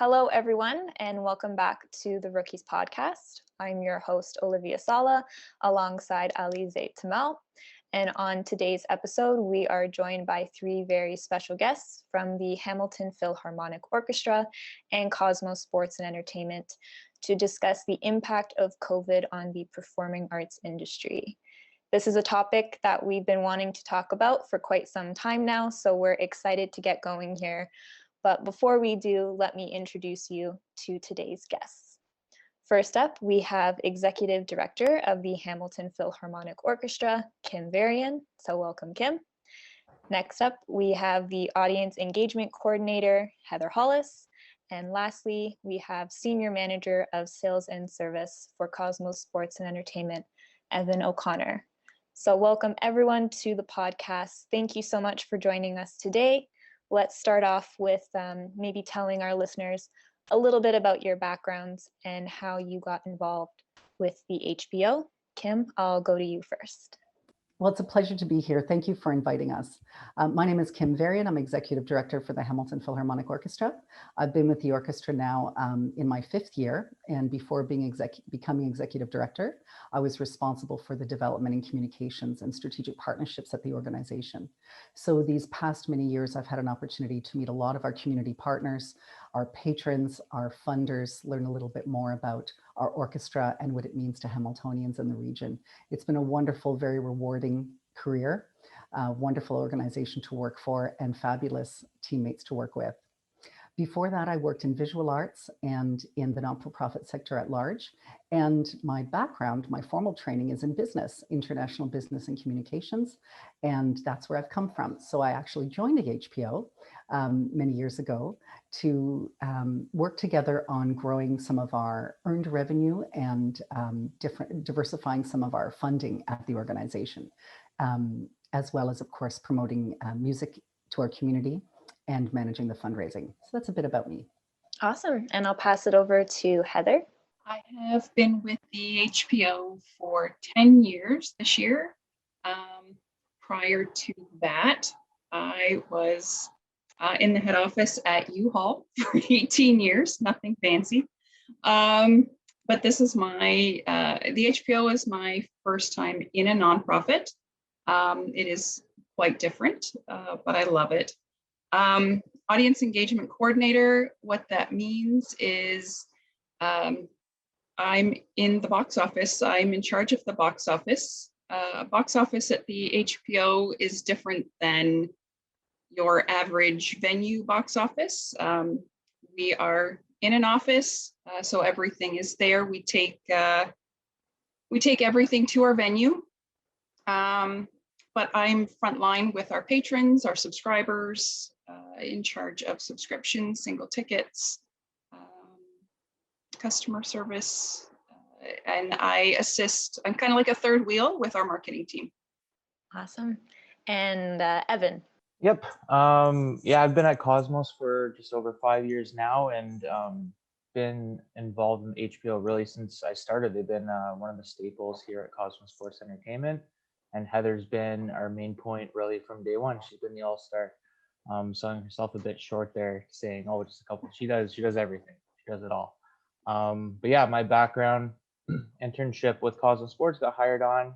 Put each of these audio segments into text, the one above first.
Hello, everyone, and welcome back to the Rookies podcast. I'm your host, Olivia Sala, alongside Alize Temel. And on today's episode, we are joined by three very special guests from the Hamilton Philharmonic Orchestra and Cosmos Sports and Entertainment to discuss the impact of COVID on the performing arts industry. This is a topic that we've been wanting to talk about for quite some time now, so we're excited to get going here. But before we do, let me introduce you to today's guests. First up, we have Executive Director of the Hamilton Philharmonic Orchestra, Kim Varian. So welcome, Kim. Next up, we have the Audience Engagement Coordinator, Heather Hollis. And lastly, we have Senior Manager of Sales and Service for Cosmos Sports and Entertainment, Evan O'Connor. So welcome everyone to the podcast. Thank you so much for joining us today. Let's start off with maybe telling our listeners a little bit about your backgrounds and how you got involved with the HPO. Kim, I'll go to you first. Well, it's a pleasure to be here. Thank you for inviting us. My name is Kim Varian. I'm Executive Director for the Hamilton Philharmonic Orchestra. I've been with the orchestra now in my 5th year, and before becoming Executive Director, I was responsible for the development and communications and strategic partnerships at the organization. So these past many years, I've had an opportunity to meet a lot of our community partners, our patrons, our funders, learn a little bit more about our orchestra and what it means to Hamiltonians in the region. It's been a wonderful, very rewarding career, wonderful organization to work for, and fabulous teammates to work with. Before that, I worked in visual arts and in the not-for-profit sector at large. And my background, my formal training is in business, international business and communications. And that's where I've come from. So I actually joined the HPO many years ago to work together on growing some of our earned revenue and diversifying some of our funding at the organization, as well as, of course, promoting music to our community and managing the fundraising. So that's a bit about me. Awesome. And I'll pass it over to Heather. I have been with the HPO for 10 years this year. Prior to that, I was in the head office at U-Haul for 18 years, nothing fancy. But this is the HPO is my first time in a nonprofit. It is quite different, but I love it. Audience engagement coordinator, what that means is I'm in the box office. I'm in charge of the box office. Box office at the HPO is different than your average venue box office. We are in an office, so everything is there. We take everything to our venue. But I'm frontline with our patrons, our subscribers, in charge of subscriptions, single tickets, customer service, and I assist. I'm kind of like a third wheel with our marketing team. Awesome. And Evan. Yep. I've been at Cosmos for just over 5 years now, and been involved in HPO really since I started. They've been one of the staples here at Cosmos Sports Entertainment, and Heather's been our main point really from day one. She's been the all-star. Selling herself a bit short there, saying, "Oh, just a couple." She does everything. She does it all. But yeah, my background, internship with Cosmos Sports, got hired on,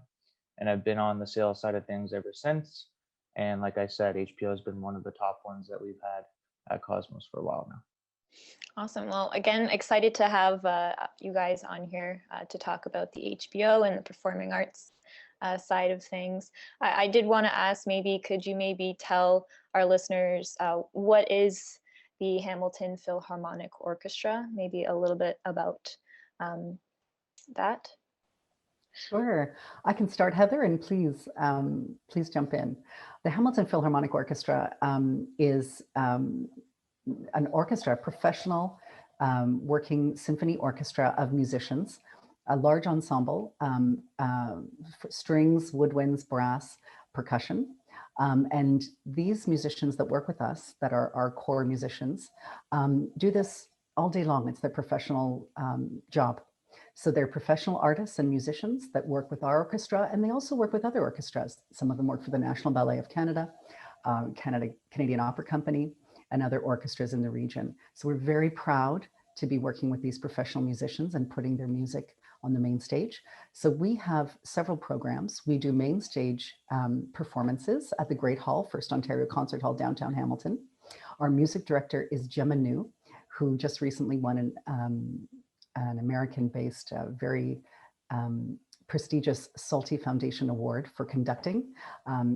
and I've been on the sales side of things ever since. And like I said, HPO has been one of the top ones that we've had at Cosmos for a while now. Awesome. Well, again, excited to have you guys on here to talk about the HPO and the performing arts side of things. I did want to ask, could you tell our listeners what is the Hamilton Philharmonic Orchestra? Maybe a little bit about that. Sure, I can start, Heather, and please jump in. The Hamilton Philharmonic Orchestra is an orchestra, a professional working symphony orchestra of musicians, a large ensemble, strings, woodwinds, brass, percussion. And these musicians that work with us, that are our core musicians, do this all day long. It's their professional job. So they're professional artists and musicians that work with our orchestra, and they also work with other orchestras. Some of them work for the National Ballet of Canada, Canadian Opera Company, and other orchestras in the region. So we're very proud to be working with these professional musicians and putting their music on the main stage. So we have several programs. We do main stage performances at the Great Hall, First Ontario Concert Hall, downtown Hamilton. Our music director is Gemma New, who just recently won an American-based, very prestigious Salty Foundation Award for conducting.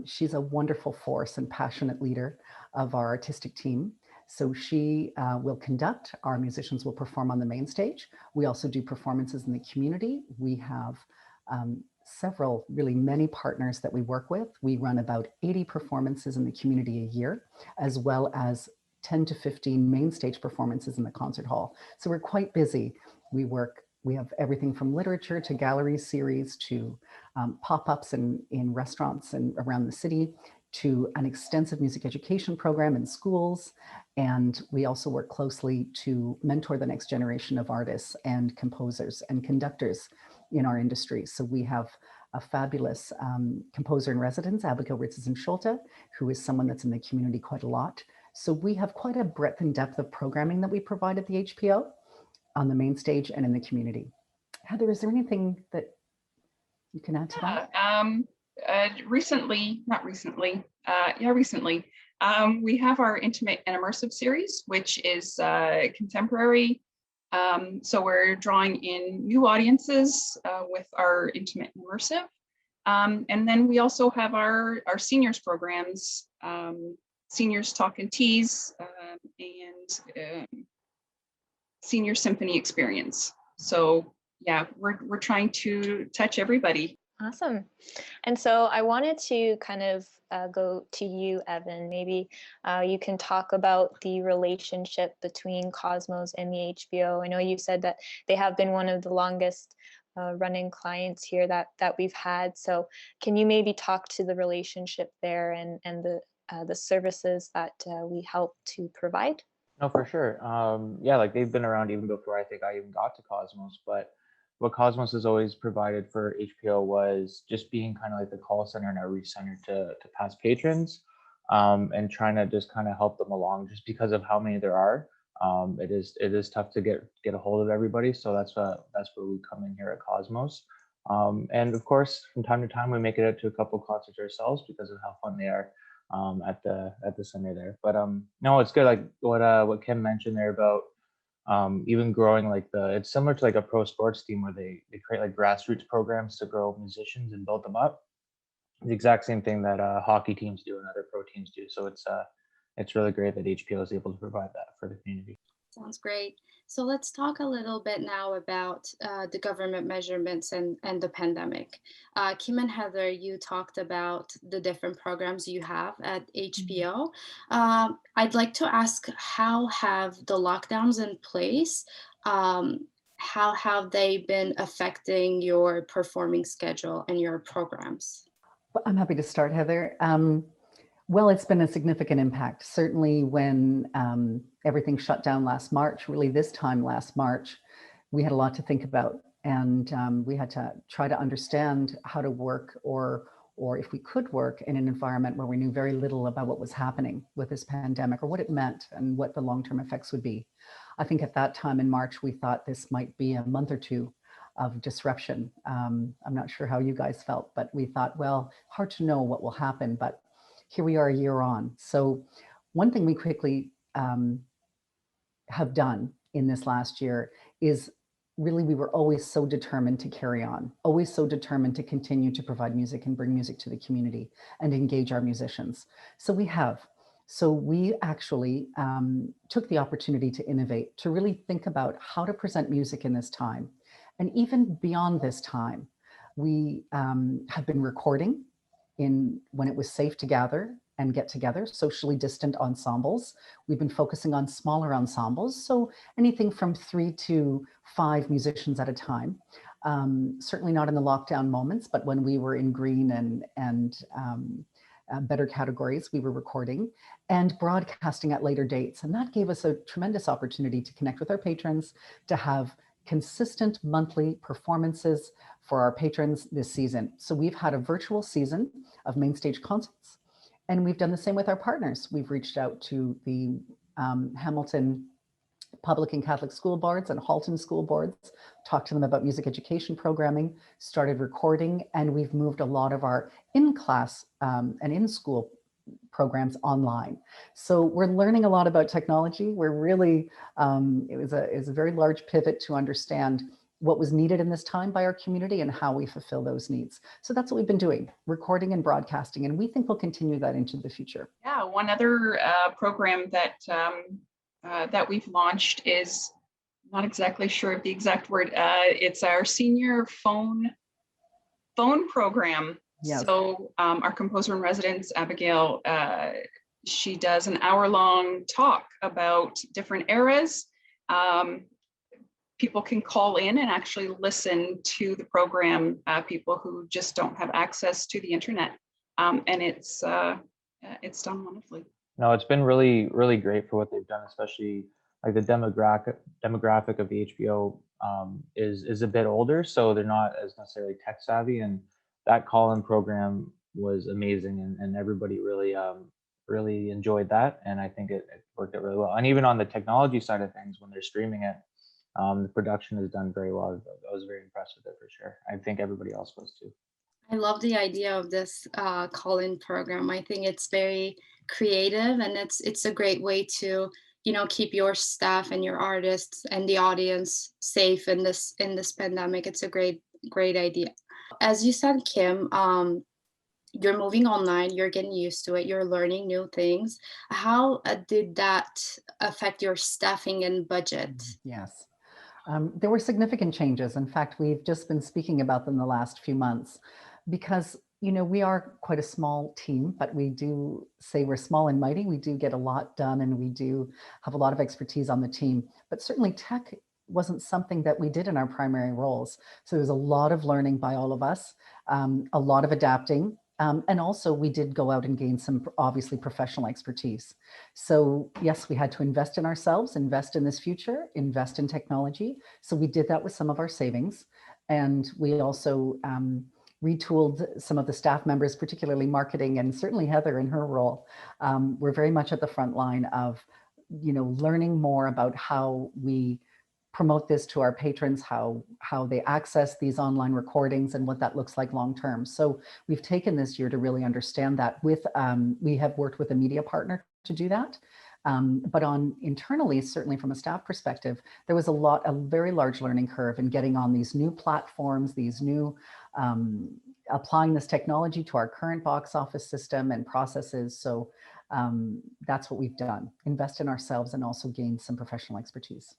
She's a wonderful force and passionate leader of our artistic team. So she will conduct, our musicians will perform on the main stage. We also do performances in the community. We have several, really many partners that we work with. We run about 80 performances in the community a year, as well as 10 to 15 main stage performances in the concert hall. So we're quite busy. We have everything from literature to gallery series to pop-ups in restaurants and around the city, to an extensive music education program in schools. And we also work closely to mentor the next generation of artists and composers and conductors in our industry. So we have a fabulous composer in residence, Abigail Ritzes-Schulte, who is someone that's in the community quite a lot. So we have quite a breadth and depth of programming that we provide at the HPO on the main stage and in the community. Heather, is there anything that you can add to that? Recently, we have our Intimate and Immersive series, which is contemporary. So we're drawing in new audiences with our Intimate and Immersive. And then we also have our seniors programs, Seniors Talk and Tease, and Senior Symphony Experience. So yeah, we're trying to touch everybody. Awesome. And so I wanted to kind of go to you, Evan. Maybe you can talk about the relationship between Cosmos and the HPO. I know you said that they have been one of the longest running clients here that we've had. So can you maybe talk to the relationship there and the services that we help to provide? No, for sure. Yeah, like they've been around even before I think I even got to Cosmos. But what Cosmos has always provided for HPO was just being kind of like the call center and outreach center to past patrons, and trying to just kind of help them along, just because of how many there are. It is tough to get a hold of everybody. So that's where we come in here at Cosmos. And of course, from time to time, we make it out to a couple concerts ourselves because of how fun they are. At the center there. But no, it's good. Like what Kim mentioned there about even growing like it's similar to like a pro sports team where they create like grassroots programs to grow musicians and build them up. The exact same thing that hockey teams do and other pro teams do. So it's really great that HPO is able to provide that for the community. Sounds great. So let's talk a little bit now about the government measurements and the pandemic. Kim and Heather, you talked about the different programs you have at HPO. I'd like to ask, how have the lockdowns in place, how have they been affecting your performing schedule and your programs? I'm happy to start, Heather. Well, it's been a significant impact. Certainly when everything shut down last March, really this time last March, we had a lot to think about, and we had to try to understand how to work or if we could work in an environment where we knew very little about what was happening with this pandemic or what it meant and what the long-term effects would be. I think at that time in March, we thought this might be a month or two of disruption. I'm not sure how you guys felt, but we thought, well, hard to know what will happen, but here we are a year on. So one thing we quickly have done in this last year is really, we were always so determined to carry on, always so determined to continue to provide music and bring music to the community and engage our musicians. So we have. So we actually took the opportunity to innovate, to really think about how to present music in this time. And even beyond this time, we have been recording when it was safe to gather and get together, socially distant ensembles. We've been focusing on smaller ensembles, so anything from 3 to 5 musicians at a time. Certainly not in the lockdown moments, but when we were in green and better categories, we were recording and broadcasting at later dates. And that gave us a tremendous opportunity to connect with our patrons, to have consistent monthly performances for our patrons this season. So we've had a virtual season of main stage concerts, and we've done the same with our partners. We've reached out to the Hamilton Public and Catholic school boards and Halton school boards, talked to them about music education programming, started recording, and we've moved a lot of our in-class and in-school programs online. So we're learning a lot about technology. We're really, it was a very large pivot to understand what was needed in this time by our community and how we fulfill those needs. So that's what we've been doing, recording and broadcasting, and we think we'll continue that into the future. Yeah, one other program that that we've launched is, not exactly sure of the exact word. It's our senior phone program. Yes. So our composer in residence, Abigail, she does an hour-long talk about different eras. People can call in and actually listen to the program, people who just don't have access to the internet. And it's done wonderfully. No, it's been really, really great for what they've done, especially like the demographic of the HBO is a bit older, so they're not as necessarily tech savvy, and that call-in program was amazing, and everybody really really enjoyed that, and I think it worked out really well. And even on the technology side of things, when they're streaming it, the production is done very well. I was very impressed with it for sure. I think everybody else was too. I love the idea of this call-in program. I think it's very creative, and it's a great way to, you know, keep your staff and your artists and the audience safe in this pandemic. It's a great idea. As you said, Kim, you're moving online, you're getting used to it, you're learning new things. How did that affect your staffing and budget? Yes. There were significant changes. In fact, we've just been speaking about them the last few months because, you know, we are quite a small team, but we do say we're small and mighty. We do get a lot done, and we do have a lot of expertise on the team. But certainly tech wasn't something that we did in our primary roles. So there was a lot of learning by all of us, a lot of adapting. And also we did go out and gain some obviously professional expertise. So yes, we had to invest in ourselves, invest in this future, invest in technology. So we did that with some of our savings. And we also retooled some of the staff members, particularly marketing, and certainly Heather in her role. We're very much at the front line of, you know, learning more about how we promote this to our patrons, how they access these online recordings and what that looks like long term. So we've taken this year to really understand that. With we have worked with a media partner to do that. But on internally, certainly from a staff perspective, there was a very large learning curve in getting on these new platforms, these new, applying this technology to our current box office system and processes. So that's what we've done, invest in ourselves and also gain some professional expertise.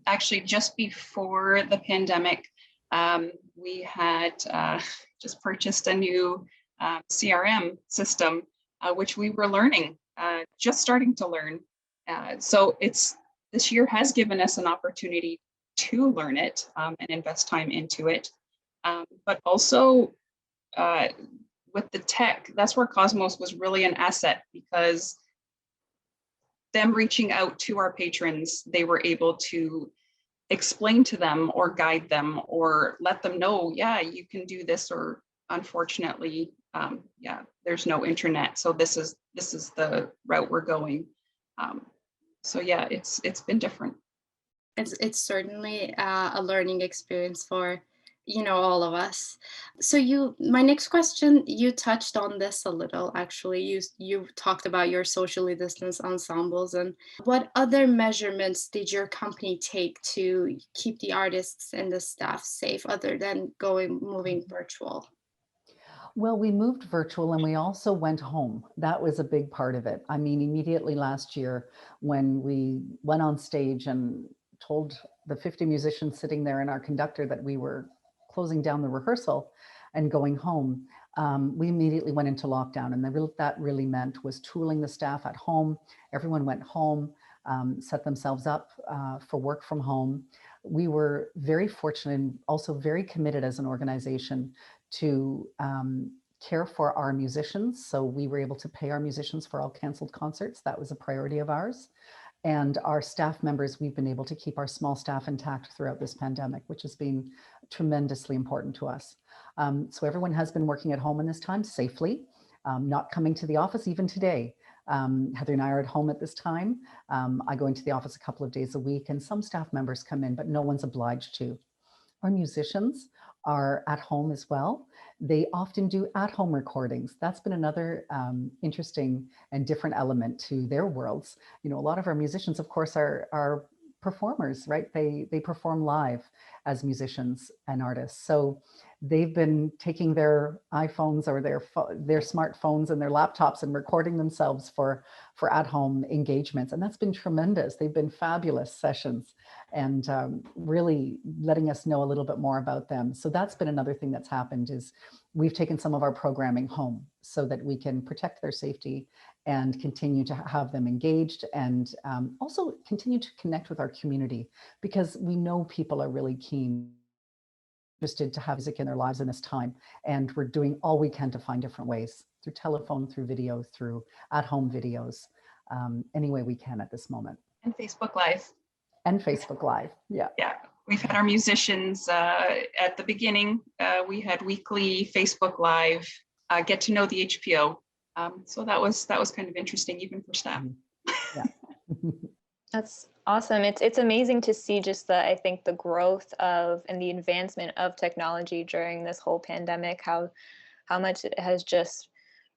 Actually, just before the pandemic, we had just purchased a new CRM system, which we were learning, just starting to learn. So this year has given us an opportunity to learn it and invest time into it. But also with the tech, that's where Cosmos was really an asset, because them reaching out to our patrons, they were able to explain to them or guide them or let them know, yeah, you can do this, or unfortunately, yeah, there's no internet, so this is the route we're going. So yeah, it's been different. It's certainly a learning experience for, you know, all of us. So my next question, you touched on this a little, actually. You talked about your socially distanced ensembles, and what other measurements did your company take to keep the artists and the staff safe other than moving virtual? Well, we moved virtual and we also went home. That was a big part of it. I mean, immediately last year when we went on stage and told the 50 musicians sitting there and our conductor that we were closing down the rehearsal and going home, we immediately went into lockdown. And that really meant was tooling the staff at home. Everyone went home, set themselves up for work from home. We were very fortunate and also very committed as an organization to care for our musicians. So we were able to pay our musicians for all canceled concerts. That was a priority of ours. And our staff members, we've been able to keep our small staff intact throughout this pandemic, which has been tremendously important to us. So everyone has been working at home in this time safely, not coming to the office even today. Heather and I are at home at this time. I go into the office a couple of days a week, and some staff members come in, but no one's obliged to. Our musicians are at home as well. They often do at-home recordings. That's been another interesting and different element to their worlds. You know, a lot of our musicians, of course, are performers, right? They perform live as musicians and artists. So they've been taking their iPhones or their smartphones and their laptops and recording themselves for at-home engagements. And that's been tremendous. They've been fabulous sessions, and really letting us know a little bit more about them. So that's been another thing that's happened, is we've taken some of our programming home so that we can protect their safety and continue to have them engaged, and also continue to connect with our community, because we know people are really interested to have music in their lives in this time. And we're doing all we can to find different ways, through telephone, through video, through at-home videos, any way we can at this moment. And Facebook Live. And Facebook Live, yeah. Yeah, we've had our musicians at the beginning. We had weekly Facebook Live, get to know the HPO. So that was kind of interesting, even for staff. Yeah. That's awesome. It's amazing to see just I think the growth of and the advancement of technology during this whole pandemic, how much it has just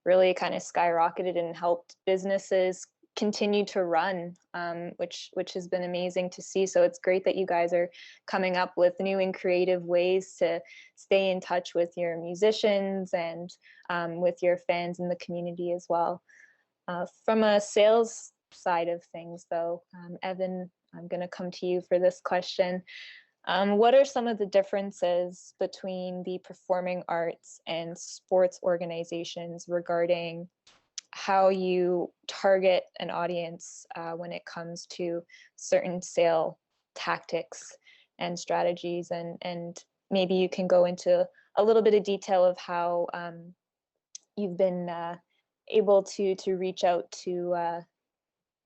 really kind of skyrocketed and helped businesses continue to run, which has been amazing to see. So it's great that you guys are coming up with new and creative ways to stay in touch with your musicians and with your fans in the community as well. From a sales side of things, though, Evan, I'm going to come to you for this question. What are some of the differences between the performing arts and sports organizations regarding how you target an audience when it comes to certain sale tactics and strategies? And maybe you can go into a little bit of detail of how you've been able to reach out to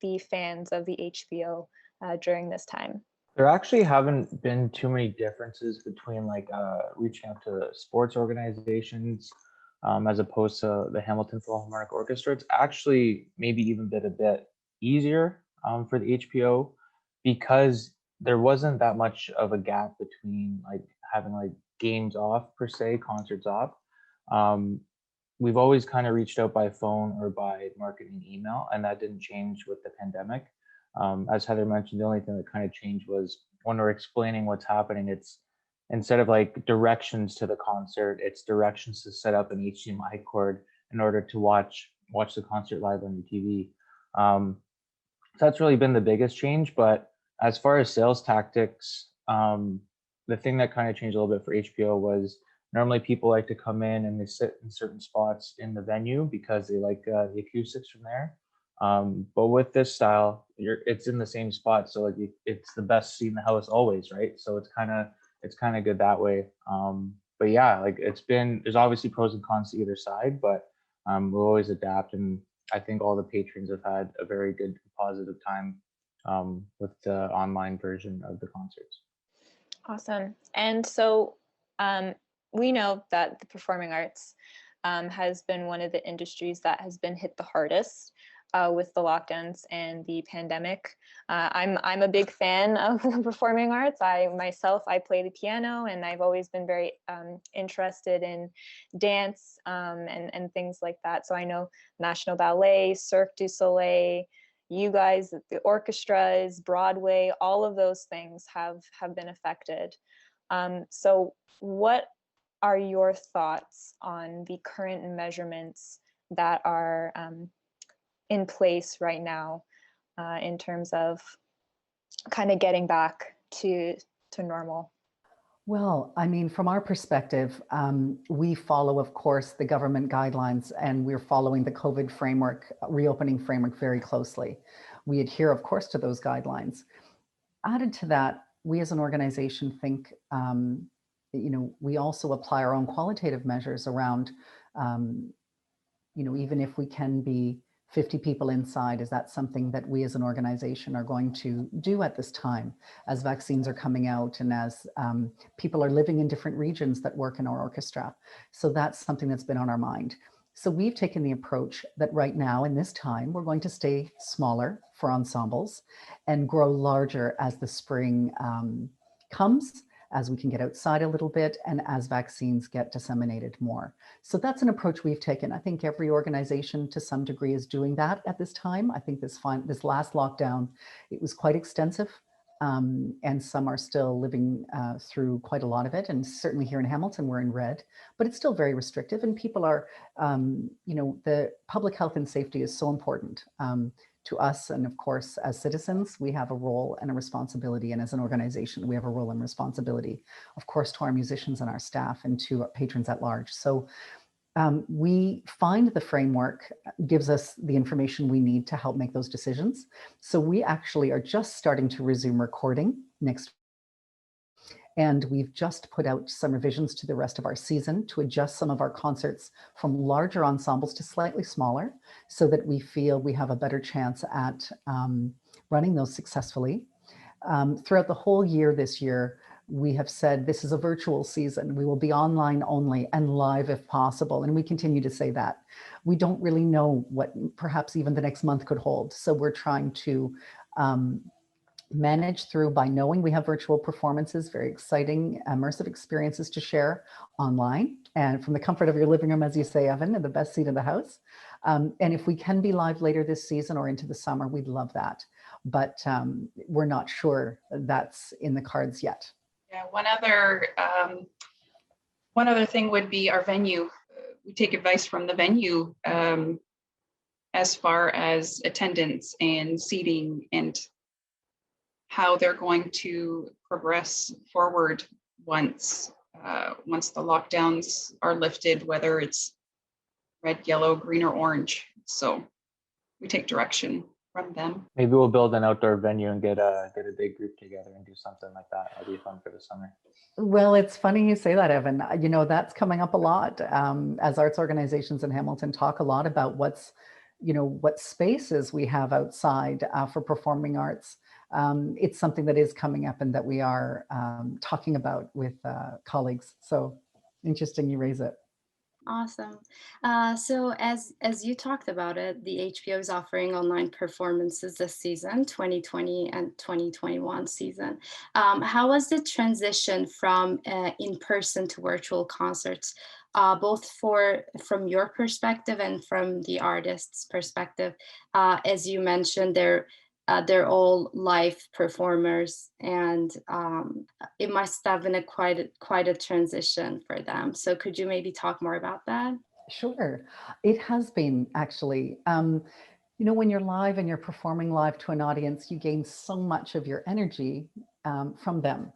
the fans of the HBO during this time. There actually haven't been too many differences between reaching out to sports organizations as opposed to the Hamilton Philharmonic Orchestra. It's actually maybe even been a bit easier for the HPO, because there wasn't that much of a gap between having games off per se, concerts off. We've always kind of reached out by phone or by marketing email, and that didn't change with the pandemic. As Heather mentioned, the only thing that kind of changed was when we're explaining what's happening, it's instead of directions to the concert, it's directions to set up an HDMI cord in order to watch the concert live on your TV. So that's really been the biggest change. But as far as sales tactics, the thing that kind of changed a little bit for HBO was normally people like to come in and they sit in certain spots in the venue because they like the acoustics from there. But with this style, it's in the same spot, so it's the best seat in the house always, right? So it's kind of good that way. But yeah, there's obviously pros and cons to either side, but we'll always adapt, and I think all the patrons have had a very good positive time with the online version of the concerts. Awesome. And so we know that the performing arts has been one of the industries that has been hit the hardest with the lockdowns and the pandemic. I'm a big fan of the performing arts. I play the piano, and I've always been very interested in dance and things like that. So I know National Ballet, Cirque du Soleil, you guys, the orchestras, Broadway, all of those things have been affected. So what are your thoughts on the current measurements that are in place right now in terms of kind of getting back to normal? Well, I mean, from our perspective, we follow, of course, the government guidelines, and we're following the COVID framework, reopening framework very closely. We adhere, of course, to those guidelines. Added to that, we as an organization think, we also apply our own qualitative measures around, even if we can be 50 people inside, is that something that we as an organization are going to do at this time as vaccines are coming out and as people are living in different regions that work in our orchestra? So that's something that's been on our mind. So we've taken the approach that right now in this time, we're going to stay smaller for ensembles and grow larger as the spring comes, as we can get outside a little bit, and as vaccines get disseminated more. So that's an approach we've taken. I think every organization to some degree is doing that at this time. I think this last lockdown, it was quite extensive. And some are still living through quite a lot of it. And certainly here in Hamilton, we're in red, but it's still very restrictive. And people are, the public health and safety is so important to us. And of course, as citizens, we have a role and a responsibility. And as an organization, we have a role and responsibility, of course, to our musicians and our staff and to our patrons at large. So we find the framework gives us the information we need to help make those decisions. So we actually are just starting to resume recording next. And we've just put out some revisions to the rest of our season to adjust some of our concerts from larger ensembles to slightly smaller, so that we feel we have a better chance at running those successfully. Throughout the whole year this year, we have said this is a virtual season. We will be online only and live if possible. And we continue to say that. We don't really know what perhaps even the next month could hold. So we're trying to manage through by knowing we have virtual performances, very exciting, immersive experiences to share online and from the comfort of your living room, as you say, Evan, in the best seat in the house. And if we can be live later this season or into the summer, we'd love that. But we're not sure that's in the cards yet. Yeah, one other thing would be our venue. We take advice from the venue as far as attendance and seating and how they're going to progress forward once the lockdowns are lifted, whether it's red, yellow, green, or orange. So we take direction from them. Maybe we'll build an outdoor venue and get a big group together and do something like that. That'll be fun for the summer. Well, it's funny you say that, Evan. You know, that's coming up a lot as arts organizations in Hamilton talk a lot about what spaces we have outside for performing arts. It's something that is coming up and that we are talking about with colleagues. So interesting you raise it. Awesome. So as you talked about it, the HPO is offering online performances this season, 2020 and 2021 season. How was the transition from in-person to virtual concerts, both from your perspective and from the artist's perspective? As you mentioned, they're all live performers, and it must have been quite a transition for them. So could you maybe talk more about that? Sure. It has been actually. When you're live and you're performing live to an audience, you gain so much of your energy from them.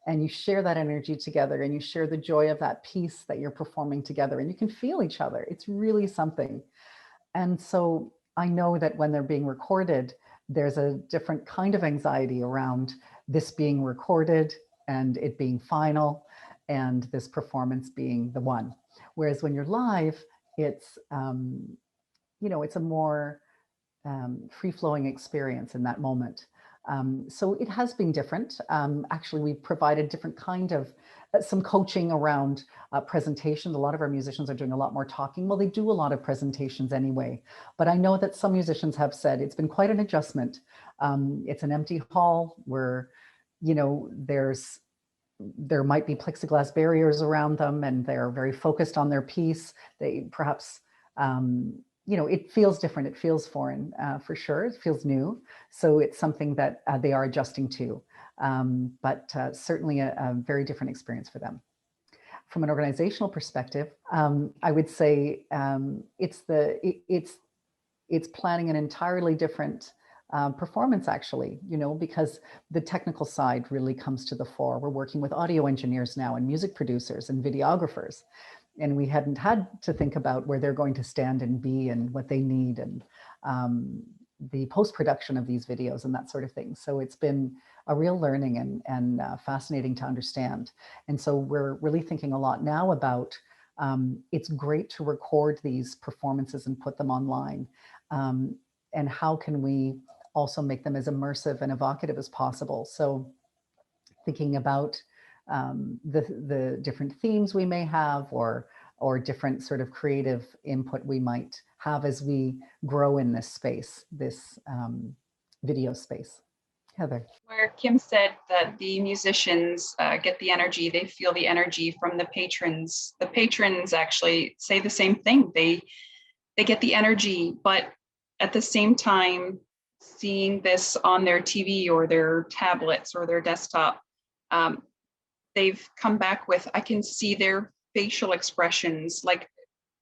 And you share that energy together and you share the joy of that piece that you're performing together, and you can feel each other. It's really something. And so I know that when they're being recorded, there's a different kind of anxiety around this being recorded and it being final and this performance being the one. Whereas when you're live, it's, it's a more free-flowing experience in that moment. So it has been different. Actually, we've provided different kind of some coaching around presentation. A lot of our musicians are doing a lot more talking. Well, they do a lot of presentations anyway, but I know that some musicians have said it's been quite an adjustment. It's an empty hall where, there might be plexiglass barriers around them and they're very focused on their piece. They perhaps, it feels different. It feels foreign for sure. It feels new. So it's something that they are adjusting to. But certainly a very different experience for them. From an organizational perspective, I would say it's planning an entirely different performance, actually, because the technical side really comes to the fore. We're working with audio engineers now and music producers and videographers, and we hadn't had to think about where they're going to stand and be and what they need and the post-production of these videos and that sort of thing. So it's been a real learning and fascinating to understand. And so we're really thinking a lot now about, it's great to record these performances and put them online. And how can we also make them as immersive and evocative as possible? So thinking about the different themes we may have, or or different sort of creative input we might have as we grow in this space, this video space. Heather. Where Kim said that the musicians get the energy, they feel the energy from the patrons. The patrons actually say the same thing. They get the energy, but at the same time, seeing this on their TV or their tablets or their desktop, they've come back with, I can see their facial expressions. Like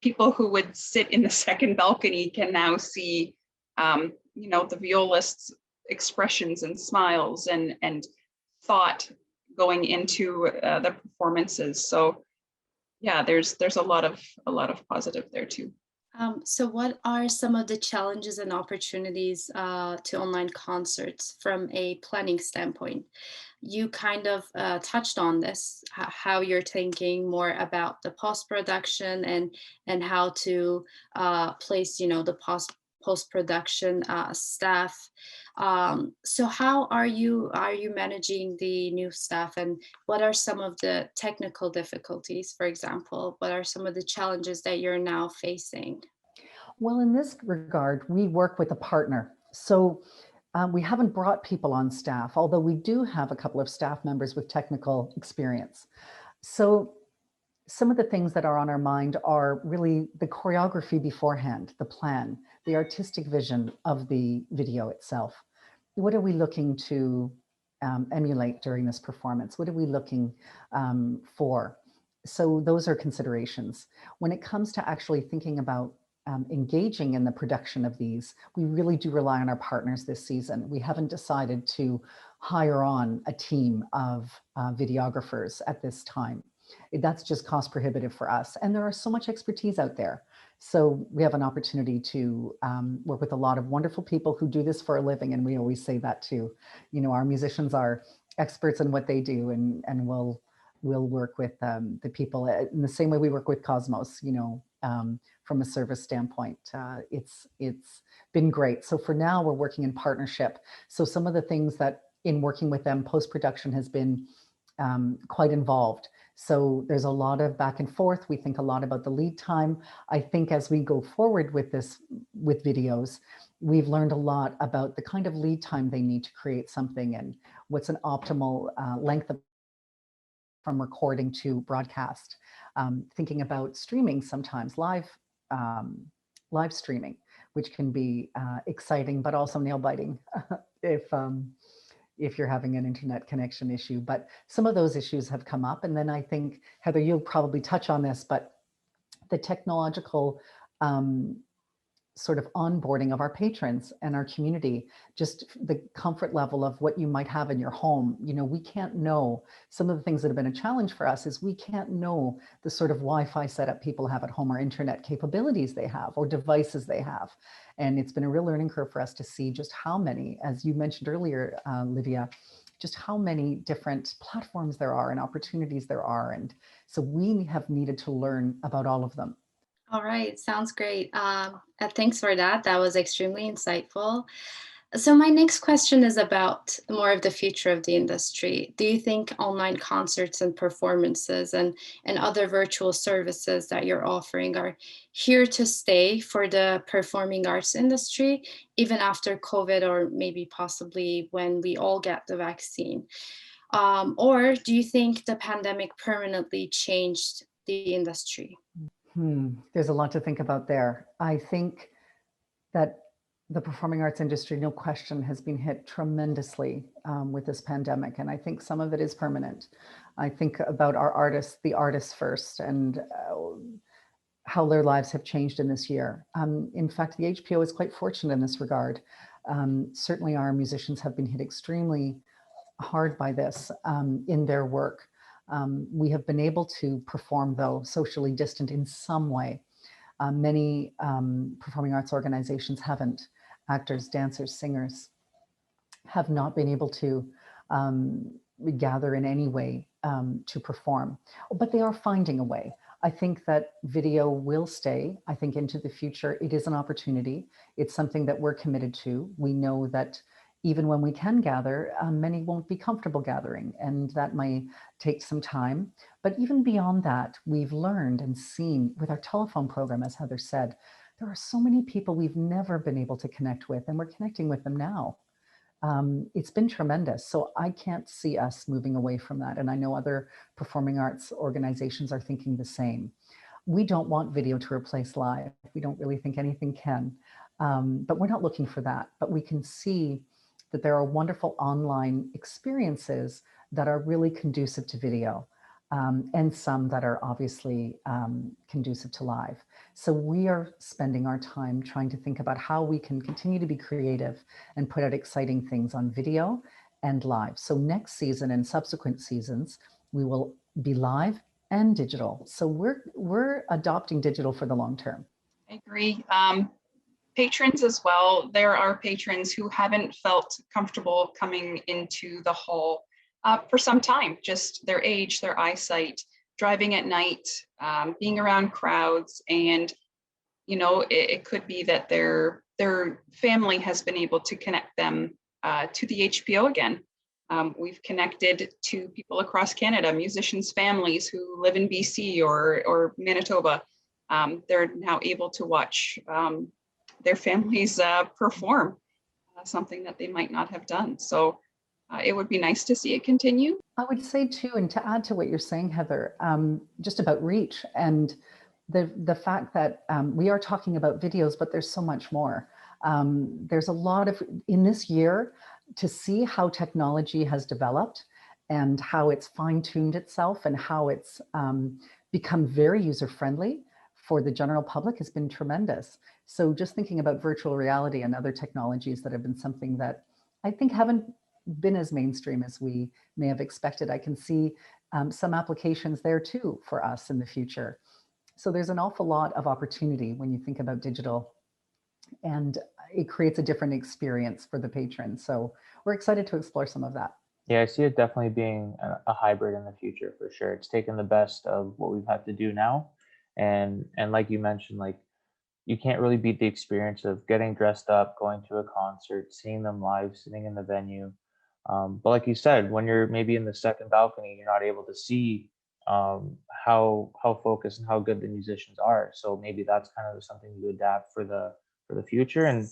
people who would sit in the second balcony can now see, the violists' expressions and smiles and thought going into the performances. So yeah, there's a lot of positive there too. So what are some of the challenges and opportunities to online concerts from a planning standpoint? You kind of touched on this, how you're thinking more about the post-production and how to place, the post-production staff. So how are you managing the new staff, and what are some of the technical difficulties, for example? What are some of the challenges that you're now facing? Well, in this regard, we work with a partner. So we haven't brought people on staff, although we do have a couple of staff members with technical experience. So some of the things that are on our mind are really the choreography beforehand, the plan, the artistic vision of the video itself. What are we looking to emulate during this performance? What are we looking for? So those are considerations. When it comes to actually thinking about engaging in the production of these, we really do rely on our partners this season. We haven't decided to hire on a team of videographers at this time. That's just cost prohibitive for us. And there are so much expertise out there. So we have an opportunity to work with a lot of wonderful people who do this for a living. And we always say that too. Our musicians are experts in what they do, and we'll work with the people in the same way we work with Cosmos, from a service standpoint. It's been great. So for now, we're working in partnership. So some of the things that in working with them, post-production has been quite involved. So there's a lot of back and forth. We think a lot about the lead time. I think as we go forward with this, with videos, we've learned a lot about the kind of lead time they need to create something and what's an optimal length of from recording to broadcast. Thinking about streaming sometimes, live streaming, which can be exciting, but also nail biting if you're having an internet connection issue. But some of those issues have come up. And then I think, Heather, you'll probably touch on this, but the technological sort of onboarding of our patrons and our community, just the comfort level of what you might have in your home. We can't know. Some of the things that have been a challenge for us is we can't know the sort of Wi-Fi setup people have at home or internet capabilities they have or devices they have. And it's been a real learning curve for us to see just how many, as you mentioned earlier, Olivia, just how many different platforms there are and opportunities there are. And so we have needed to learn about all of them. All right, sounds great. Thanks for that. That was extremely insightful. So my next question is about more of the future of the industry. Do you think online concerts and performances and other virtual services that you're offering are here to stay for the performing arts industry, even after COVID, or maybe possibly when we all get the vaccine? Or do you think the pandemic permanently changed the industry? There's a lot to think about there. I think that the performing arts industry, no question, has been hit tremendously with this pandemic. And I think some of it is permanent. I think about our artists, the artists first, and how their lives have changed in this year. In fact, the HPO is quite fortunate in this regard. Certainly our musicians have been hit extremely hard by this in their work. We have been able to perform, though, socially distant in some way. Many performing arts organizations haven't. Actors, dancers, singers have not been able to gather in any way to perform, but they are finding a way. I think that video will stay. I think into the future, it is an opportunity. It's something that we're committed to. We know that even when we can gather, many won't be comfortable gathering, and that might take some time. But even beyond that, we've learned and seen with our telephone program, as Heather said, there are so many people we've never been able to connect with, and we're connecting with them now. It's been tremendous. So I can't see us moving away from that. And I know other performing arts organizations are thinking the same. We don't want video to replace live. We don't really think anything can, but we're not looking for that. But we can see that there are wonderful online experiences that are really conducive to video, and some that are obviously conducive to live. So we are spending our time trying to think about how we can continue to be creative and put out exciting things on video and live. So next season and subsequent seasons, we will be live and digital. So we're adopting digital for the long term. I agree. Patrons as well. There are patrons who haven't felt comfortable coming into the hall for some time, just their age, their eyesight, driving at night, being around crowds. And, you know, it could be that their family has been able to connect them to the HPO again. We've connected to people across Canada, musicians' families who live in BC or Manitoba. They're now able to watch their families perform something that they might not have done. So it would be nice to see it continue. I would say too, and to add to what you're saying, Heather, just about reach and the fact that we are talking about videos, but there's so much more. There's a lot of, in this year, to see how technology has developed and how it's fine-tuned itself and how it's become very user-friendly for the general public has been tremendous. So just thinking about virtual reality and other technologies that have been something that I think haven't been as mainstream as we may have expected. I can see some applications there too for us in the future. So there's an awful lot of opportunity when you think about digital, and it creates a different experience for the patron. So we're excited to explore some of that. Yeah, I see it definitely being a hybrid in the future for sure. It's taken the best of what we've had to do now, and like you mentioned, like you can't really beat the experience of getting dressed up, going to a concert, seeing them live, sitting in the venue. But like you said, when you're maybe in the second balcony, you're not able to see how focused and how good the musicians are. So maybe that's kind of something to adapt for the future, and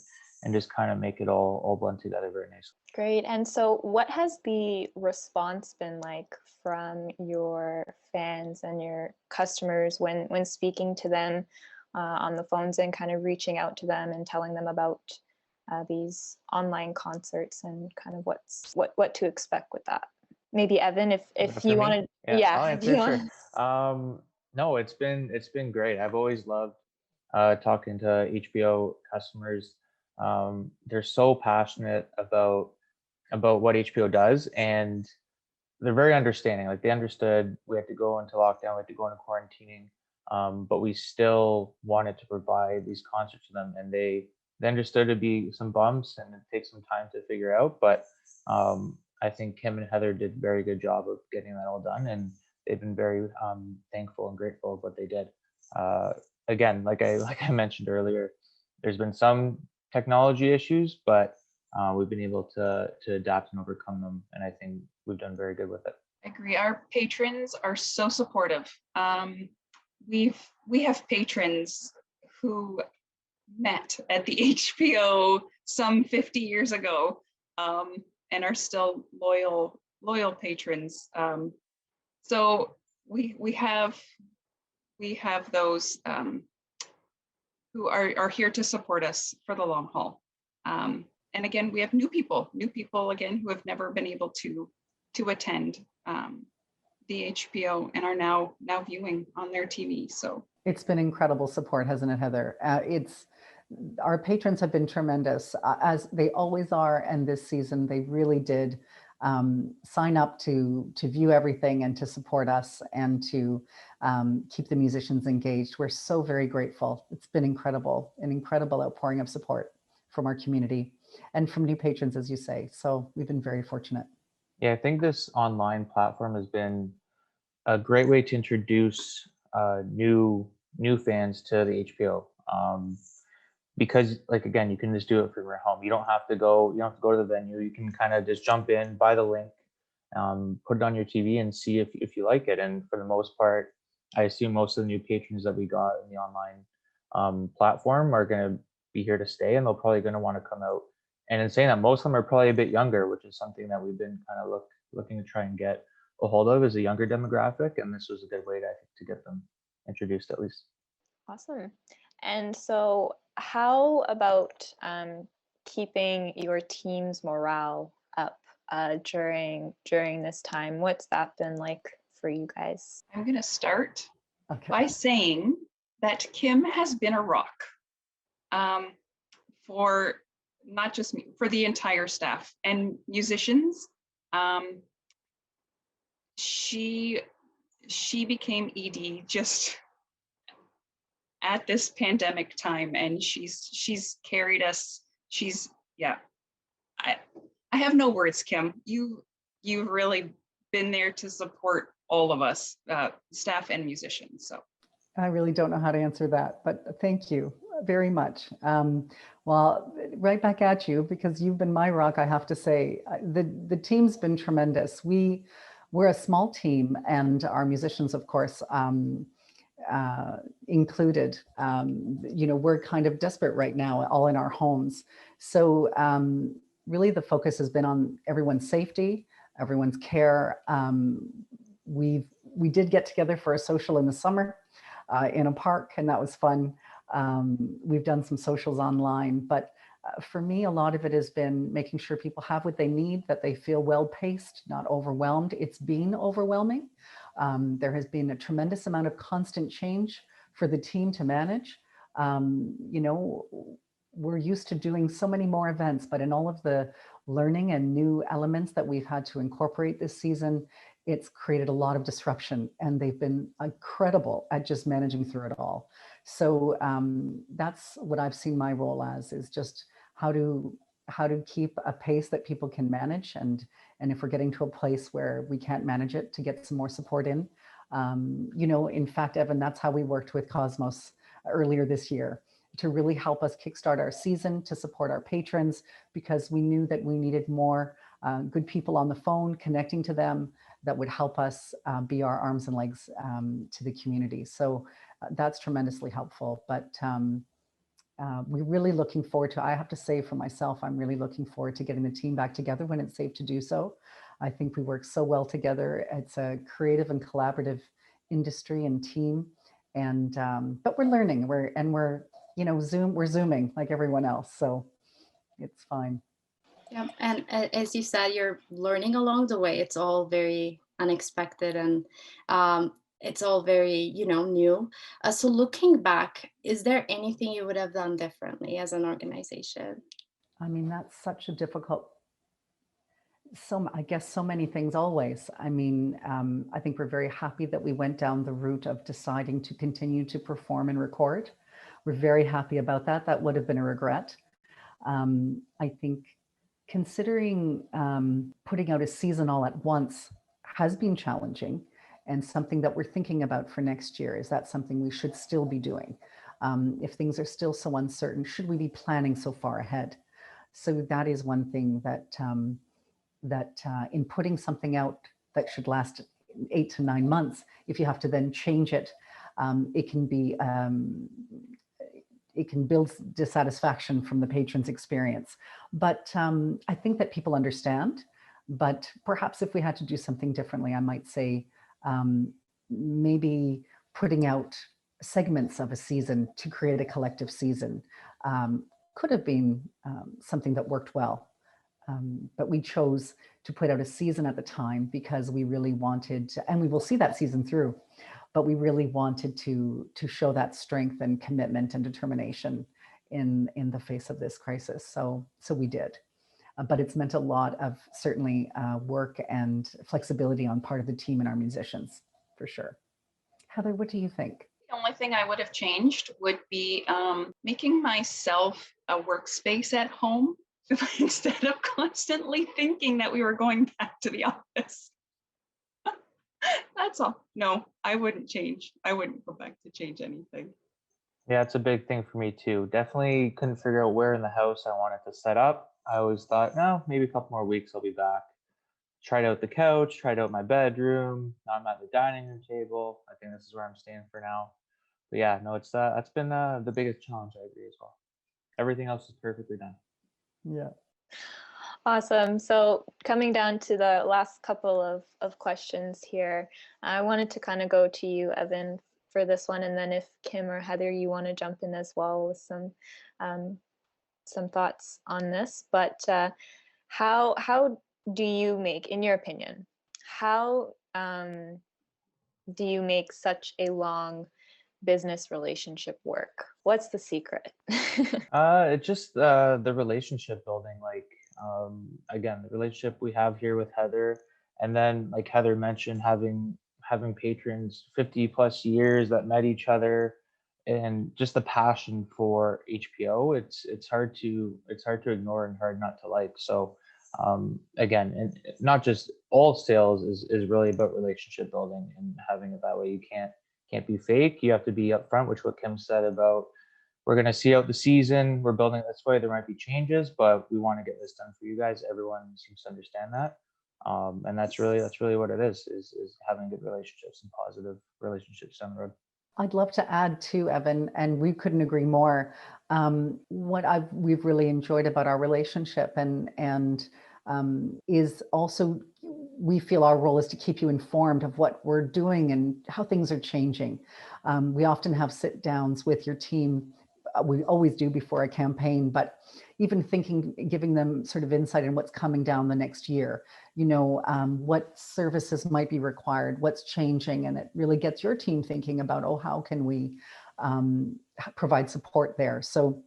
just kind of make it all blend together very nicely. Great. And so what has the response been like from your fans and your customers when speaking to them on the phones and kind of reaching out to them and telling them about these online concerts and kind of what to expect with that? Maybe Evan, if you want to, I'll answer, sure. No, it's been great. I've always loved talking to HBO customers. They're so passionate about what HBO does, and they're very understanding. Like they understood we had to go into lockdown, we had to go into quarantining, but we still wanted to provide these concerts to them, and they understood it'd be some bumps and it takes some time to figure out. But I think Kim and Heather did a very good job of getting that all done, and they've been very thankful and grateful of what they did. Again, like I mentioned earlier, there's been some technology issues, but we've been able to adapt and overcome them, and I think we've done very good with it. I agree. Our patrons are so supportive. We have patrons who met at the HPO some 50 years ago, and are still loyal patrons. So we have those who are here to support us for the long haul. And again, we have new people again who have never been able to attend the HPO and are now viewing on their TV. So it's been incredible support, hasn't it, Heather? Our patrons have been tremendous, as they always are, and this season they really did sign up to view everything and to support us and to keep the musicians engaged. We're so very grateful. It's been incredible, an incredible outpouring of support from our community and from new patrons, as you say. So we've been very fortunate. Yeah, I think this online platform has been a great way to introduce new fans to the HPO. because like, again, you can just do it from your home. You don't have to go, to the venue. You can kind of just jump in, buy the link, put it on your TV and see if you like it. And for the most part, I assume most of the new patrons that we got in the online platform are going to be here to stay, and they're probably going to want to come out. And in saying that, most of them are probably a bit younger, which is something that we've been kind of looking to try and get a hold of, as a younger demographic. And this was a good way to get them introduced, at least. Awesome. And so how about keeping your team's morale up during this time? What's that been like for you guys? I'm going to start Okay. by saying that Kim has been a rock for not just me, for the entire staff and musicians. She became ED just at this pandemic time, and she's carried us. I have no words, Kim. You've really been there to support all of us, staff and musicians. So I really don't know how to answer that, but thank you very much. Well, right back at you, because you've been my rock, I have to say. The team's been tremendous. We're a small team, and our musicians, of course, included. We're kind of desperate right now, all in our homes. So really the focus has been on everyone's safety, everyone's care. We did get together for a social in the summer in a park, and that was fun. We've done some socials online, but for me, a lot of it has been making sure people have what they need, that they feel well-paced, not overwhelmed. It's been overwhelming. There has been a tremendous amount of constant change for the team to manage. We're used to doing so many more events, but in all of the learning and new elements that we've had to incorporate this season, it's created a lot of disruption, and they've been incredible at just managing through it all. So that's what I've seen my role as, is just how to keep a pace that people can manage, and if we're getting to a place where we can't manage it, to get some more support in. In fact, Evan, that's how we worked with Cosmos earlier this year, to really help us kickstart our season, to support our patrons, because we knew that we needed more good people on the phone, connecting to them, that would help us be our arms and legs to the community. So that's tremendously helpful. But we're really looking forward to, I have to say for myself, I'm really looking forward to getting the team back together when it's safe to do so. I think we work so well together. It's a creative and collaborative industry and team. And but we're learning, we're Zooming like everyone else. So it's fine. Yeah, and as you said, you're learning along the way. It's all very unexpected, and it's all very, new. So looking back, is there anything you would have done differently as an organization? I mean, that's such a difficult, I guess so many things always. I mean, I think we're very happy that we went down the route of deciding to continue to perform and record. We're very happy about that. That would have been a regret. I think considering putting out a season all at once has been challenging, and something that we're thinking about for next year. Is that something we should still be doing? If things are still so uncertain, should we be planning so far ahead? So that is one thing that in putting something out that should last 8 to 9 months, if you have to then change it, it can be it can build dissatisfaction from the patron's experience. But I think that people understand. But perhaps if we had to do something differently, I might say maybe putting out segments of a season to create a collective season could have been something that worked well. But we chose to put out a season at the time because we really wanted to, and we will see that season through, but we really wanted to show that strength and commitment and determination in the face of this crisis. So we did. But it's meant a lot of certainly work and flexibility on part of the team and our musicians, for sure. Heather, what do you think? the only thing I would have changed would be making myself a workspace at home instead of constantly thinking that we were going back to the office. That's all. No, I wouldn't change. I wouldn't go back to change anything. Yeah, it's a big thing for me too. Definitely couldn't figure out where in the house I wanted to set up. I always thought, no, maybe a couple more weeks I'll be back. Tried out the couch, tried out my bedroom. Now I'm at the dining room table. I think this is where I'm staying for now. But yeah, no, it's that's been the biggest challenge. I agree as well. Everything else is perfectly done. Yeah. Awesome. So coming down to the last couple of questions here, I wanted to kind of go to you, Evan, for this one, and then if Kim or Heather, you want to jump in as well with some thoughts on this. But how do you make, in your opinion, how do you make such a long business relationship work? What's the secret? It's just the relationship building. Like again, the relationship we have here with Heather, and then like Heather mentioned, having patrons 50 plus years that met each other, and just the passion for HPO. It's hard to ignore and hard not to like. So again, and not just all sales is really about relationship building and having it that way. You can't be fake. You have to be upfront, which what Kim said about we're going to see out the season. We're building it this way. There might be changes, but we want to get this done for you guys. Everyone seems to understand that, and that's really what it is having good relationships and positive relationships down the road. I'd love to add too, Evan, and we couldn't agree more. We've really enjoyed about our relationship and is also we feel our role is to keep you informed of what we're doing and how things are changing. We often have sit downs with your team. We always do before a campaign, but even giving them sort of insight in what's coming down the next year, what services might be required, what's changing, and it really gets your team thinking about, oh, how can we provide support there? So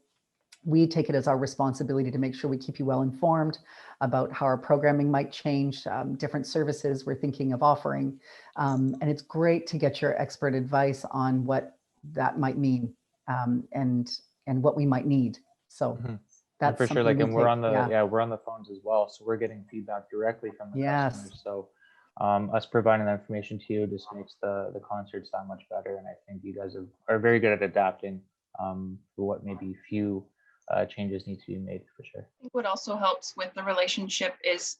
we take it as our responsibility to make sure we keep you well informed about how our programming might change, different services we're thinking of offering. And it's great to get your expert advice on what that might mean and what we might need. So Mhm. And that's for sure, something like, we and we're take. on the Yeah. yeah, we're on the phones as well, so we're getting feedback directly from the Yes. customers. So us providing that information to you just makes the concerts that much better. And I think you guys are very good at adapting for what maybe few changes need to be made for sure. I think what also helps with the relationship is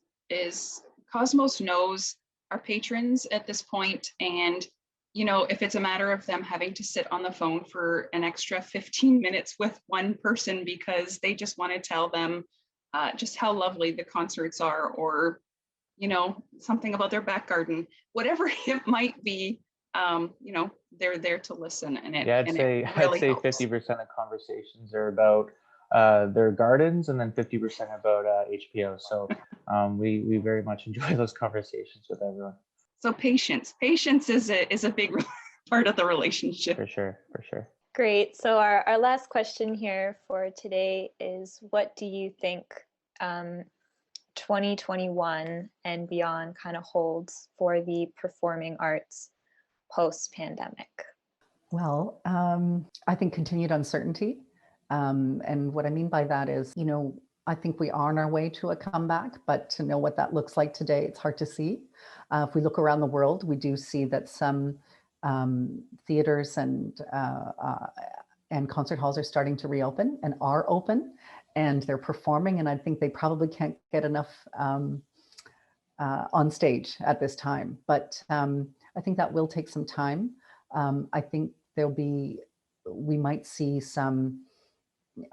Cosmos knows our patrons at this point, and if it's a matter of them having to sit on the phone for an extra 15 minutes with one person because they just want to tell them just how lovely the concerts are, or something about their back garden, whatever it might be, they're there to listen, and Yeah, I'd it say really 50% of conversations are about their gardens, and then 50% about HPO. So we very much enjoy those conversations with everyone. So patience is a big part of the relationship. For sure, for sure. Great. So our last question here for today is, what do you think 2021 and beyond kind of holds for the performing arts post-pandemic? Well, I think continued uncertainty. And what I mean by that is, I think we are on our way to a comeback, but to know what that looks like today, it's hard to see. If we look around the world, we do see that some theaters and concert halls are starting to reopen and are open, and they're performing. And I think they probably can't get enough on stage at this time. But I think that will take some time. I think we might see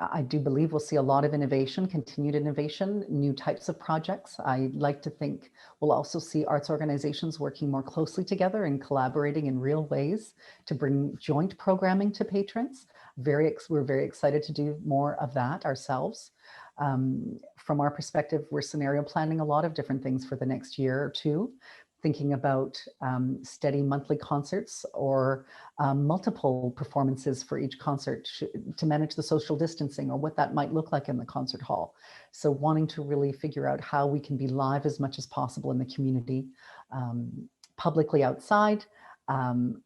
I do believe we'll see a lot of innovation, continued innovation, new types of projects. I like to think we'll also see arts organizations working more closely together and collaborating in real ways to bring joint programming to patrons. We're very excited to do more of that ourselves. From our perspective, we're scenario planning a lot of different things for the next year or two, thinking about steady monthly concerts or multiple performances for each concert to manage the social distancing, or what that might look like in the concert hall. So wanting to really figure out how we can be live as much as possible in the community, publicly outside,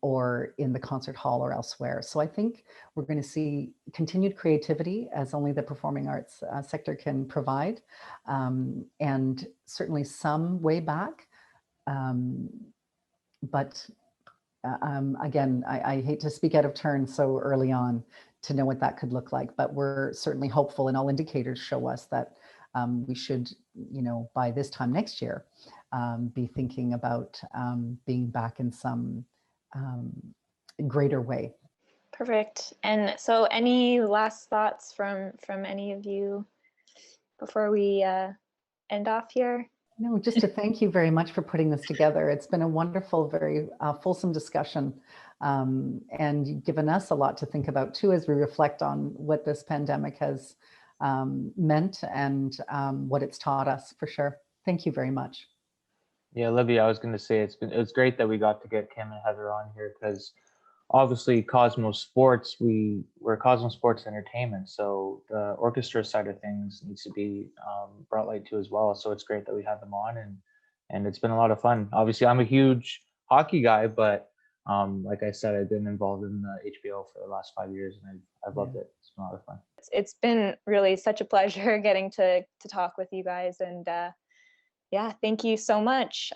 or in the concert hall or elsewhere. So I think we're going to see continued creativity as only the performing arts sector can provide, and certainly some way back. But again, I hate to speak out of turn so early on to know what that could look like, but we're certainly hopeful, and all indicators show us that we should, by this time next year, be thinking about being back in some greater way. Perfect. And so any last thoughts from any of you before we end off here? No, just to thank you very much for putting this together. It's been a wonderful, very fulsome discussion, and you've given us a lot to think about too as we reflect on what this pandemic has meant and what it's taught us, for sure. Thank you very much. Yeah, Olivia, I was going to say it's great that we got to get Kim and Heather on here, because obviously Cosmos Sports, we're Cosmos Sports Entertainment, so the orchestra side of things needs to be brought light to as well. So it's great that we have them on, and it's been a lot of fun. Obviously, I'm a huge hockey guy, but like I said, I've been involved in the HBO for the last 5 years, and I've loved it. It's been a lot of fun. It's been really such a pleasure getting to talk with you guys, and yeah, thank you so much.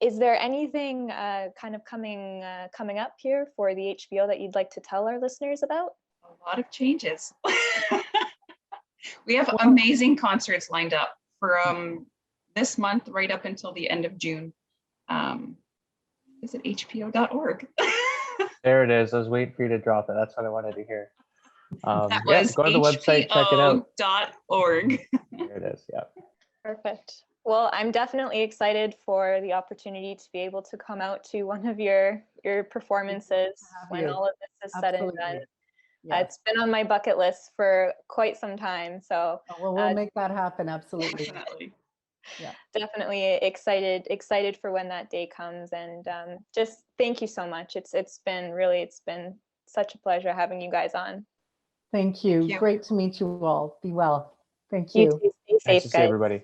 Is there anything kind of coming up here for the HBO that you'd like to tell our listeners about? A lot of changes. We have amazing concerts lined up from this month right up until the end of June. Visit hpo.org. There it is. I was waiting for you to drop it. That's what I wanted to hear. That Yeah, was go to the website, check it out. hpo.org. There it is. Yeah. Perfect. Well, I'm definitely excited for the opportunity to be able to come out to one of your performances when all of this is said and done. Yes. It's been on my bucket list for quite some time, so Well, we'll make that happen. Absolutely. Definitely. Yeah. Definitely excited for when that day comes, and just thank you so much. It's been such a pleasure having you guys on. Thank you. Thank you. Great to meet you all. Be well. Thank You you. too. Stay Nice safe, to see guys. everybody.